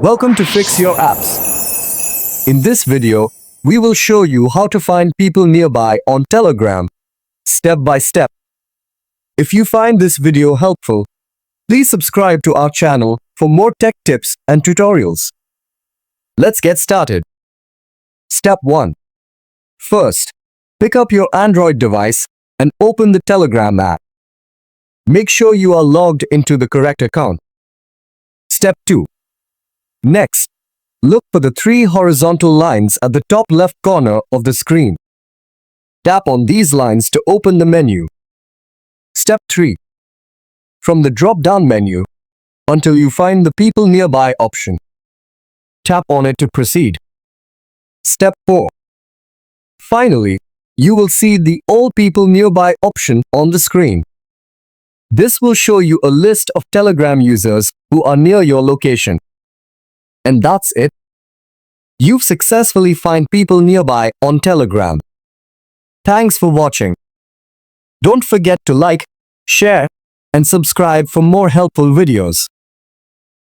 Welcome to Fix Your Apps. In this video, we will show you how to find people nearby on Telegram, step by step. If you find this video helpful, please subscribe to our channel for more tech tips and tutorials. Let's get started. Step 1. First, pick up your Android device and open the Telegram app. Make sure you are logged into the correct account. Step 2. Next, look for the three horizontal lines at the top left corner of the screen. Tap on these lines to open the menu. Step 3. From the drop-down menu, until you find the People Nearby option. Tap on it to proceed. Step 4. Finally, you will see the All People Nearby option on the screen. This will show you a list of Telegram users who are near your location. And that's it. You've successfully found people nearby on Telegram. Thanks for watching. Don't forget to like, share, and subscribe for more helpful videos.